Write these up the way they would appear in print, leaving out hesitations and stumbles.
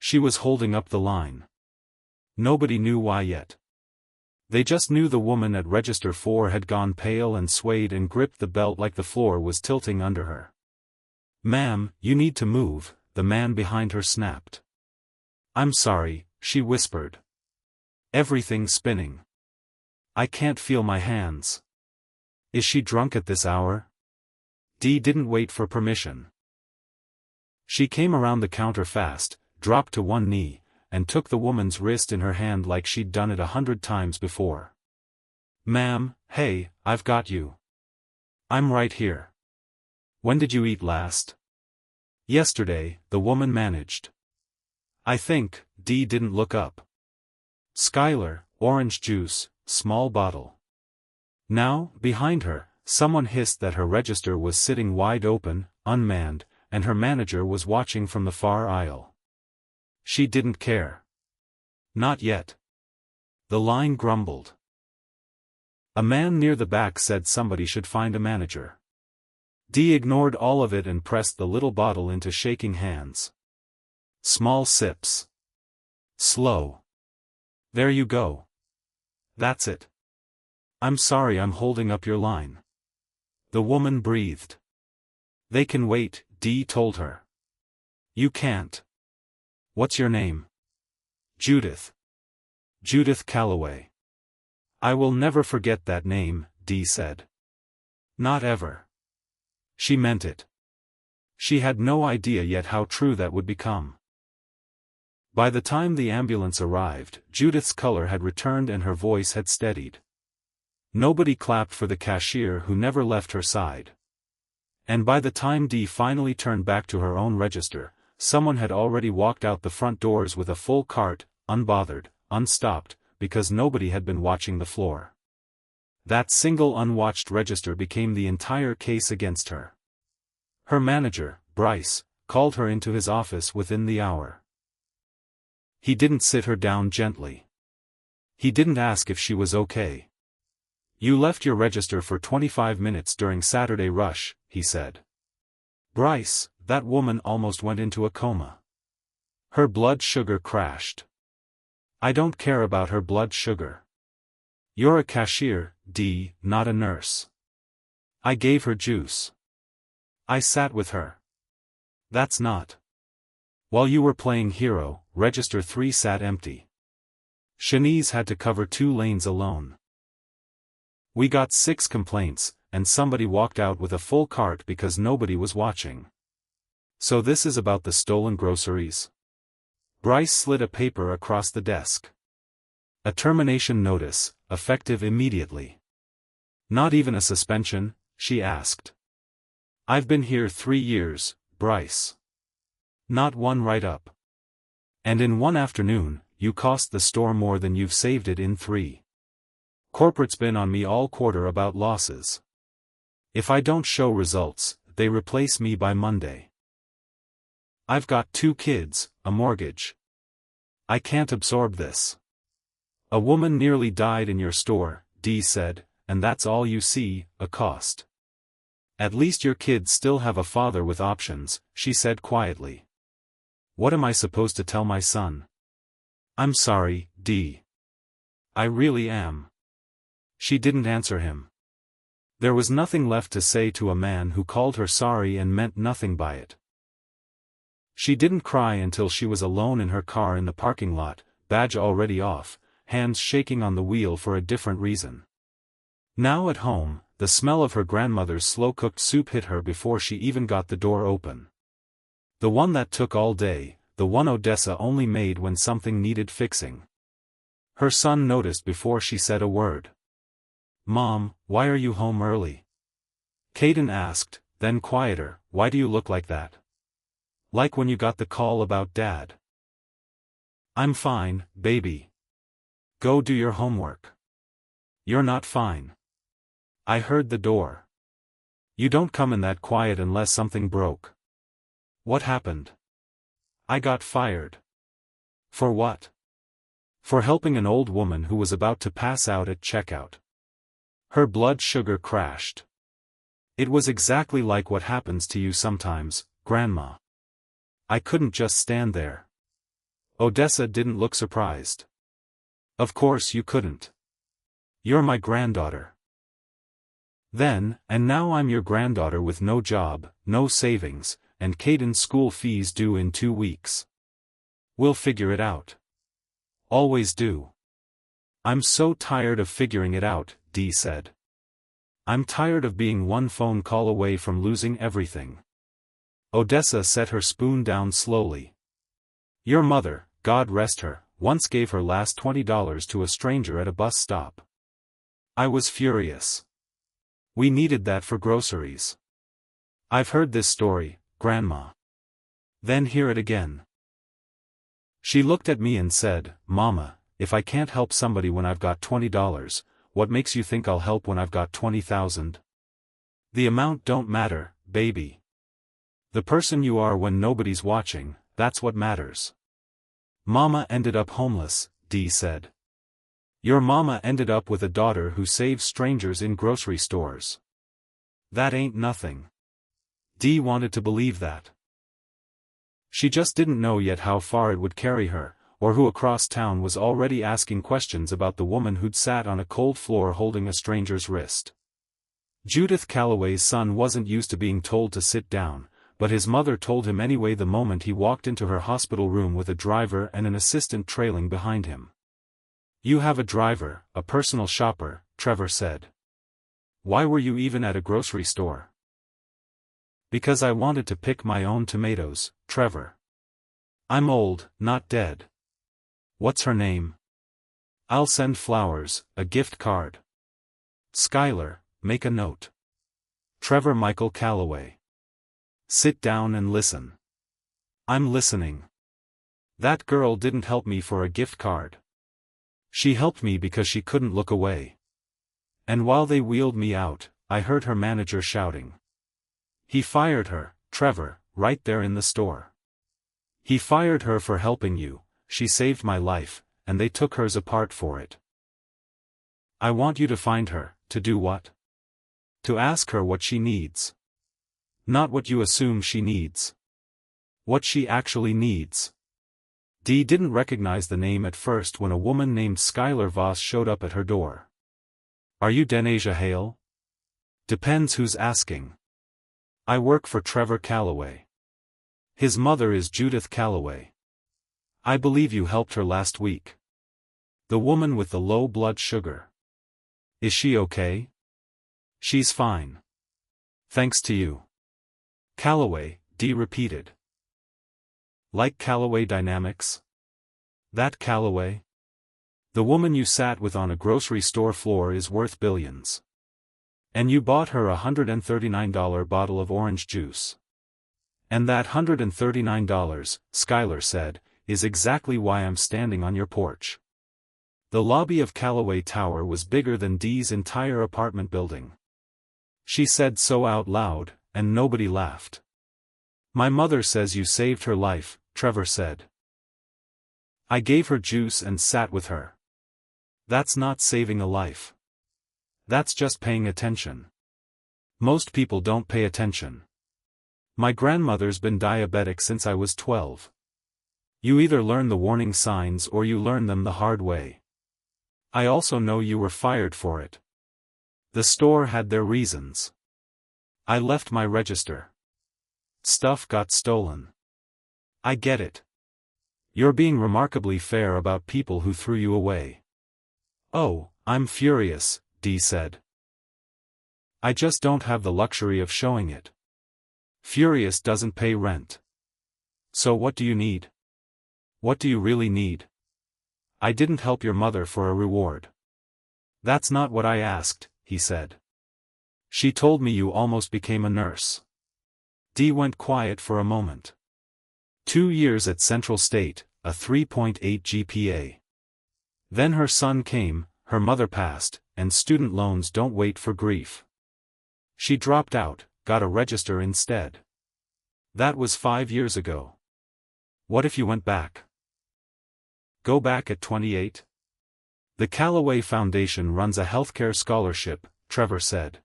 She was holding up the line. Nobody knew why yet. They just knew the woman at register 4 had gone pale and swayed and gripped the belt like the floor was tilting under her. "Ma'am, you need to move," the man behind her snapped. "I'm sorry," she whispered. "Everything's spinning. I can't feel my hands." "Is she drunk at this hour?" Dee didn't wait for permission. She came around the counter fast, dropped to one knee, and took the woman's wrist in her hand like she'd done it 100 times before. "Ma'am, hey, I've got you. I'm right here. When did you eat last?" "Yesterday," the woman managed. "I think," Dee didn't look up. "Skylar, orange juice, small bottle." Now, behind her, someone hissed that her register was sitting wide open, unmanned, and her manager was watching from the far aisle. She didn't care. Not yet. The line grumbled. A man near the back said somebody should find a manager. Dee ignored all of it and pressed the little bottle into shaking hands. Small sips. Slow. "There you go. That's it. I'm sorry I'm holding up your line." The woman breathed. "They can wait," Dee told her. "You can't. What's your name?" "Judith. Judith Calloway." "I will never forget that name," Dee said. "Not ever." She meant it. She had no idea yet how true that would become. By the time the ambulance arrived, Judith's color had returned and her voice had steadied. Nobody clapped for the cashier who never left her side. And by the time Dee finally turned back to her own register, someone had already walked out the front doors with a full cart, unbothered, unstopped, because nobody had been watching the floor. That single unwatched register became the entire case against her. Her manager, Bryce, called her into his office within the hour. He didn't sit her down gently. He didn't ask if she was okay. "You left your register for 25 minutes during Saturday rush," he said. "Bryce, that woman almost went into a coma. Her blood sugar crashed." "I don't care about her blood sugar. You're a cashier, Dee, not a nurse." "I gave her juice. I sat with her." "That's not. While you were playing hero, register 3 sat empty. Shanice had to cover 2 lanes alone. We got 6 complaints, and somebody walked out with a full cart because nobody was watching. So this is about the stolen groceries?" Bryce slid a paper across the desk. "A termination notice, effective immediately." "Not even a suspension?" she asked. "I've been here 3 years, Bryce. Not one write-up. And in one afternoon, you cost the store more than you've saved it in 3. Corporate's been on me all quarter about losses. If I don't show results, they replace me by Monday. I've got 2 kids, a mortgage. I can't absorb this. A woman nearly died in your store," Dee said, "and that's all you see, a cost. At least your kids still have a father with options," she said quietly. "What am I supposed to tell my son?" "I'm sorry, Dee. I really am." She didn't answer him. There was nothing left to say to a man who called her sorry and meant nothing by it. She didn't cry until she was alone in her car in the parking lot, badge already off, hands shaking on the wheel for a different reason. Now at home, the smell of her grandmother's slow-cooked soup hit her before she even got the door open. The one that took all day, the one Odessa only made when something needed fixing. Her son noticed before she said a word. "Mom, why are you home early?" Caden asked, then quieter, "Why do you look like that? Like when you got the call about Dad." "I'm fine, baby. Go do your homework." "You're not fine. I heard the door. You don't come in that quiet unless something broke." "What happened?" "I got fired." "For what?" "For helping an old woman who was about to pass out at checkout. Her blood sugar crashed. It was exactly like what happens to you sometimes, Grandma. I couldn't just stand there. Odessa didn't look surprised. Of course you couldn't. You're my granddaughter. Then, and now I'm your granddaughter with no job, no savings, and Caden's school fees due in 2 weeks. We'll figure it out. Always do. I'm so tired of figuring it out, Dee said. I'm tired of being one phone call away from losing everything. Odessa set her spoon down slowly. Your mother, God rest her, once gave her last $20 to a stranger at a bus stop. I was furious. We needed that for groceries. I've heard this story, Grandma. Then hear it again. She looked at me and said, Mama, if I can't help somebody when I've got $20, what makes you think I'll help when I've got 20,000? The amount don't matter, baby. The person you are when nobody's watching, that's what matters. Mama ended up homeless, Dee said. Your mama ended up with a daughter who saves strangers in grocery stores. That ain't nothing. Dee wanted to believe that. She just didn't know yet how far it would carry her, or who across town was already asking questions about the woman who'd sat on a cold floor holding a stranger's wrist. Judith Calloway's son wasn't used to being told to sit down, but his mother told him anyway the moment he walked into her hospital room with a driver and an assistant trailing behind him. You have a driver, a personal shopper, Trevor said. Why were you even at a grocery store? Because I wanted to pick my own tomatoes, Trevor. I'm old, not dead. What's her name? I'll send flowers, a gift card. Skylar, make a note. Trevor Michael Calloway. Sit down and listen. I'm listening. That girl didn't help me for a gift card. She helped me because she couldn't look away. And while they wheeled me out, I heard her manager shouting. He fired her, Trevor, right there in the store. He fired her for helping you, she saved my life, and they took hers apart for it. I want you to find her, to do what? To ask her what she needs. Not what you assume she needs. What she actually needs. Dee didn't recognize the name at first when a woman named Skylar Voss showed up at her door. Are you Denasia Hale? Depends who's asking. I work for Trevor Calloway. His mother is Judith Calloway. I believe you helped her last week. The woman with the low blood sugar. Is she okay? She's fine. Thanks to you. Calloway, Dee repeated. Like Calloway Dynamics? That Calloway? The woman you sat with on a grocery store floor is worth billions. And you bought her a $139 bottle of orange juice. And that $139, Skylar said, is exactly why I'm standing on your porch. The lobby of Calloway Tower was bigger than Dee's entire apartment building. She said so out loud, and nobody laughed. My mother says you saved her life, Trevor said. I gave her juice and sat with her. That's not saving a life. That's just paying attention. Most people don't pay attention. My grandmother's been diabetic since I was 12. You either learn the warning signs or you learn them the hard way. I also know you were fired for it. The store had their reasons. I left my register. Stuff got stolen. I get it. You're being remarkably fair about people who threw you away. Oh, I'm furious, Dee said. I just don't have the luxury of showing it. Furious doesn't pay rent. So what do you need? What do you really need? I didn't help your mother for a reward. That's not what I asked, he said. She told me you almost became a nurse. Dee went quiet for a moment. 2 years at Central State, a 3.8 GPA. Then her son came, her mother passed, and student loans don't wait for grief. She dropped out, got a register instead. That was 5 years ago. What if you went back? Go back at 28? The Calloway Foundation runs a healthcare scholarship, Trevor said.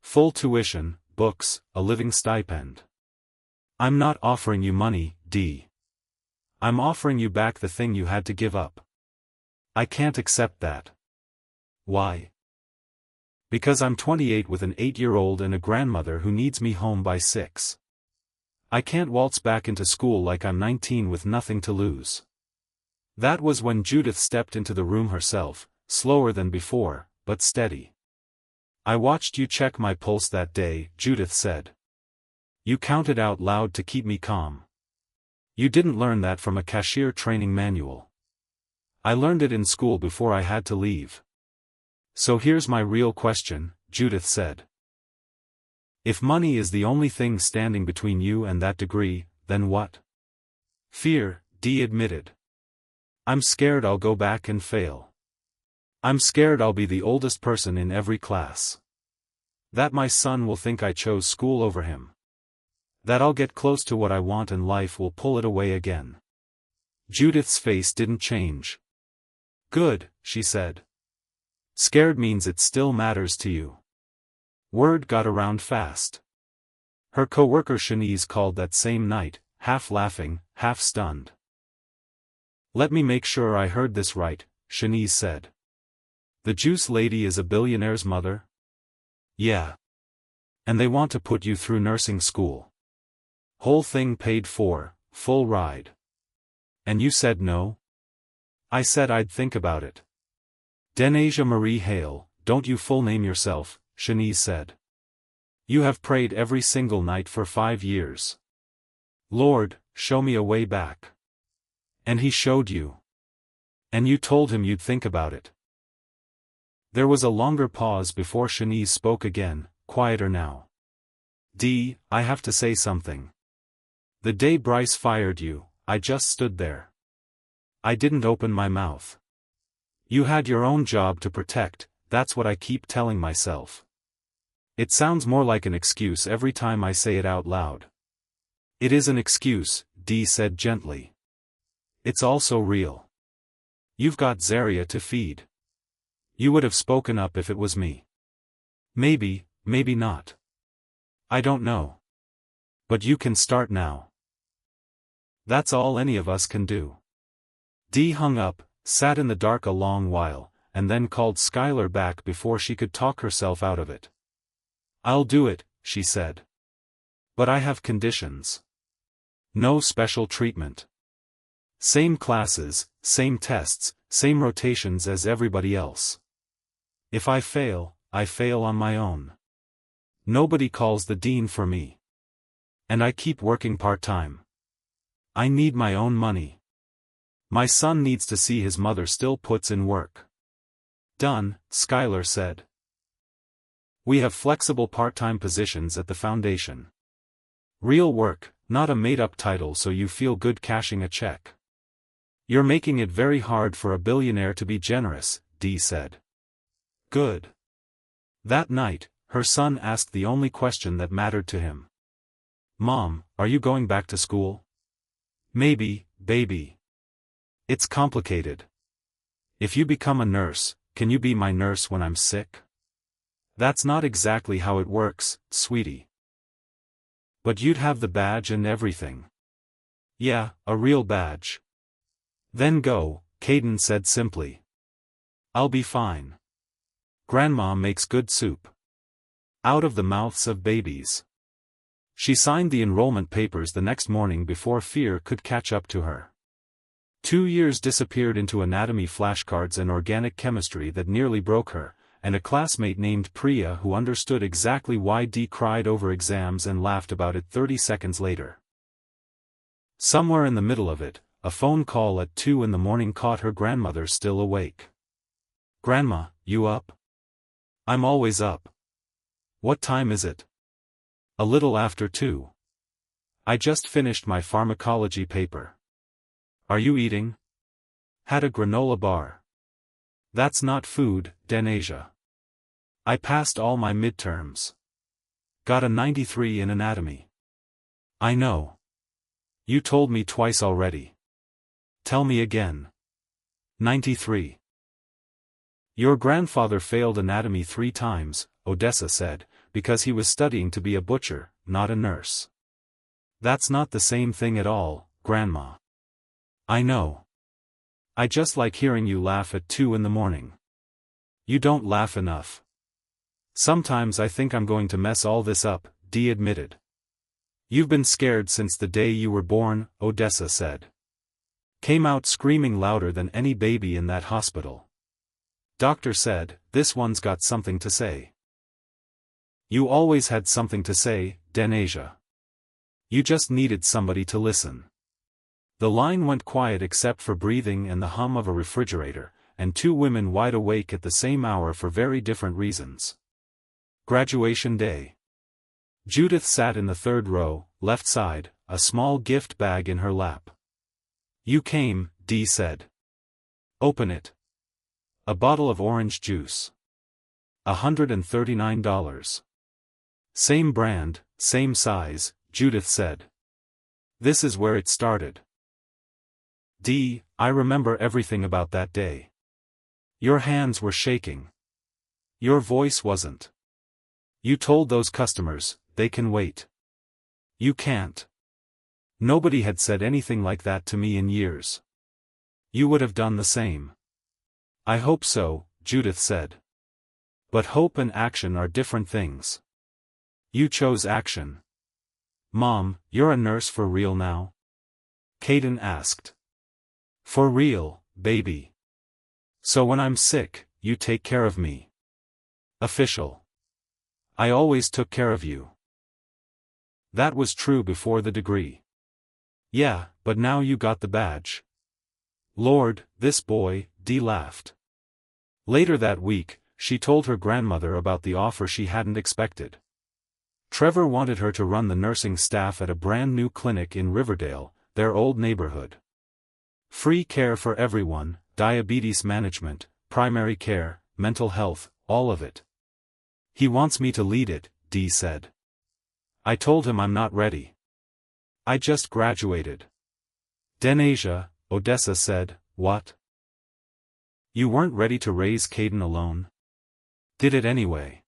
Full tuition, books, a living stipend. I'm not offering you money, Dee. I'm offering you back the thing you had to give up. I can't accept that. Why? Because I'm 28 with an 8-year-old and a grandmother who needs me home by 6. I can't waltz back into school like I'm 19 with nothing to lose. That was when Judith stepped into the room herself, slower than before, but steady. I watched you check my pulse that day, Judith said. You counted out loud to keep me calm. You didn't learn that from a cashier training manual. I learned it in school before I had to leave. So here's my real question, Judith said. If money is the only thing standing between you and that degree, then what? Fear, Dee admitted. I'm scared I'll go back and fail. I'm scared I'll be the oldest person in every class. That my son will think I chose school over him. That I'll get close to what I want and life will pull it away again. Judith's face didn't change. Good, she said. Scared means it still matters to you. Word got around fast. Her co-worker Shanice called that same night, half laughing, half stunned. Let me make sure I heard this right, Shanice said. The juice lady is a billionaire's mother? Yeah. And they want to put you through nursing school. Whole thing paid for, full ride. And you said no? I said I'd think about it. Denasia Marie Hale, don't you full name yourself, Shanice said. You have prayed every single night for 5 years. Lord, show me a way back. And he showed you. And you told him you'd think about it. There was a longer pause before Shanice spoke again, quieter now. Dee, I have to say something. The day Bryce fired you, I just stood there. I didn't open my mouth. You had your own job to protect, that's what I keep telling myself. It sounds more like an excuse every time I say it out loud. It is an excuse, Dee said gently. It's also real. You've got Zaria to feed. You would have spoken up if it was me. Maybe, maybe not. I don't know. But you can start now. That's all any of us can do. Dee hung up, sat in the dark a long while, and then called Skylar back before she could talk herself out of it. I'll do it, she said. But I have conditions. No special treatment. Same classes, same tests, same rotations as everybody else. If I fail on my own. Nobody calls the dean for me. And I keep working part-time. I need my own money. My son needs to see his mother still puts in work. Done, Skylar said. We have flexible part-time positions at the foundation. Real work, not a made-up title so you feel good cashing a check. You're making it very hard for a billionaire to be generous, Dee said. Good. That night, her son asked the only question that mattered to him. Mom, are you going back to school? Maybe, baby. It's complicated. If you become a nurse, can you be my nurse when I'm sick? That's not exactly how it works, sweetie. But you'd have the badge and everything. Yeah, a real badge. Then go, Caden said simply. I'll be fine. Grandma makes good soup. Out of the mouths of babies. She signed the enrollment papers the next morning before fear could catch up to her. 2 years disappeared into anatomy flashcards and organic chemistry that nearly broke her, and a classmate named Priya who understood exactly why Dee cried over exams and laughed about it 30 seconds later. Somewhere in the middle of it, a phone call at 2 in the morning caught her grandmother still awake. Grandma, you up? I'm always up. What time is it? A little after 2. I just finished my pharmacology paper. Are you eating? Had a granola bar. That's not food, Denasia. I passed all my midterms. Got a 93 in anatomy. I know. You told me twice already. Tell me again. 93. Your grandfather failed anatomy 3 times, Odessa said, because he was studying to be a butcher, not a nurse. That's not the same thing at all, Grandma. I know. I just like hearing you laugh at 2 in the morning. You don't laugh enough. Sometimes I think I'm going to mess all this up, Dee admitted. You've been scared since the day you were born, Odessa said. Came out screaming louder than any baby in that hospital. Doctor said, this one's got something to say. You always had something to say, Denasia. You just needed somebody to listen. The line went quiet except for breathing and the hum of a refrigerator, and 2 women wide awake at the same hour for very different reasons. Graduation day. Judith sat in the 3rd row, left side, a small gift bag in her lap. You came, Dee said. Open it. A bottle of orange juice. $139. Same brand, same size, Judith said. This is where it started. Dee, I remember everything about that day. Your hands were shaking. Your voice wasn't. You told those customers, they can wait. You can't. Nobody had said anything like that to me in years. You would have done the same. I hope so, Judith said. But hope and action are different things. You chose action. Mom, you're a nurse for real now? Caden asked. For real, baby. So when I'm sick, you take care of me. Official. I always took care of you. That was true before the degree. Yeah, but now you got the badge. Lord, this boy, Dee laughed. Later that week, she told her grandmother about the offer she hadn't expected. Trevor wanted her to run the nursing staff at a brand new clinic in Riverdale, their old neighborhood. Free care for everyone, diabetes management, primary care, mental health, all of it. He wants me to lead it, Dee said. I told him I'm not ready. I just graduated. Denasia, Odessa said, what? You weren't ready to raise Caden alone? Did it anyway.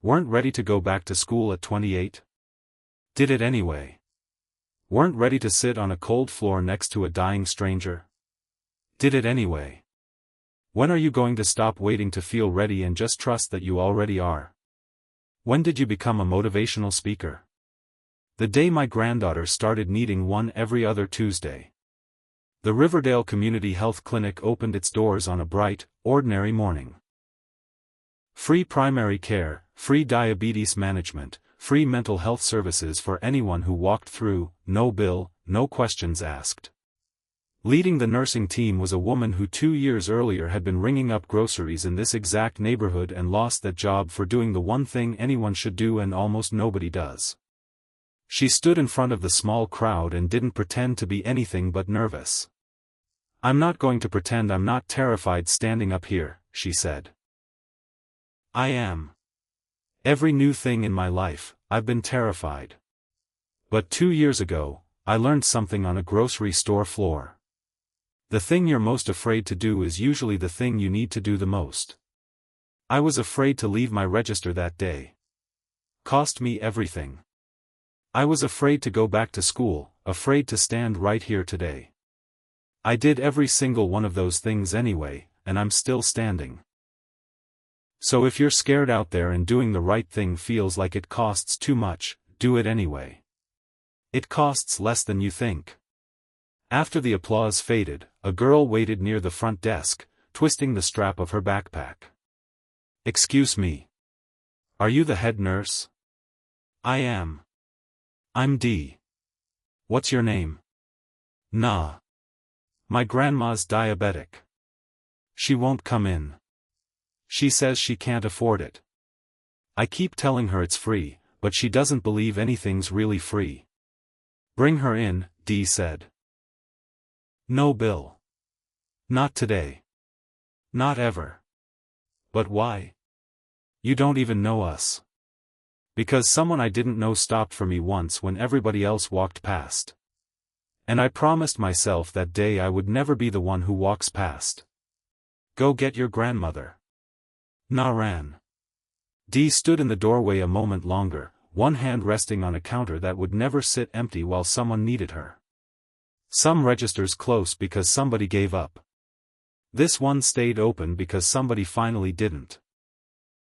Weren't ready to go back to school at 28? Did it anyway. Weren't ready to sit on a cold floor next to a dying stranger? Did it anyway. When are you going to stop waiting to feel ready and just trust that you already are? When did you become a motivational speaker? The day my granddaughter started needing one every other Tuesday. The Riverdale Community Health Clinic opened its doors on a bright, ordinary morning. Free primary care, free diabetes management, free mental health services for anyone who walked through, no bill, no questions asked. Leading the nursing team was a woman who 2 years earlier had been ringing up groceries in this exact neighborhood and lost that job for doing the one thing anyone should do and almost nobody does. She stood in front of the small crowd and didn't pretend to be anything but nervous. I'm not going to pretend I'm not terrified standing up here, she said. I am. Every new thing in my life, I've been terrified. But 2 years ago, I learned something on a grocery store floor. The thing you're most afraid to do is usually the thing you need to do the most. I was afraid to leave my register that day. Cost me everything. I was afraid to go back to school, afraid to stand right here today. I did every single one of those things anyway, and I'm still standing. So if you're scared out there and doing the right thing feels like it costs too much, do it anyway. It costs less than you think. After the applause faded, a girl waited near the front desk, twisting the strap of her backpack. Excuse me. Are you the head nurse? I am. I'm Dee. What's your name? Nah. My grandma's diabetic. She won't come in. She says she can't afford it. I keep telling her it's free, but she doesn't believe anything's really free. Bring her in, Dee said. No bill. Not today. Not ever. But why? You don't even know us. Because someone I didn't know stopped for me once when everybody else walked past. And I promised myself that day I would never be the one who walks past. Go get your grandmother. Naran. Dee stood in the doorway a moment longer, one hand resting on a counter that would never sit empty while someone needed her. Some registers closed because somebody gave up. This one stayed open because somebody finally didn't.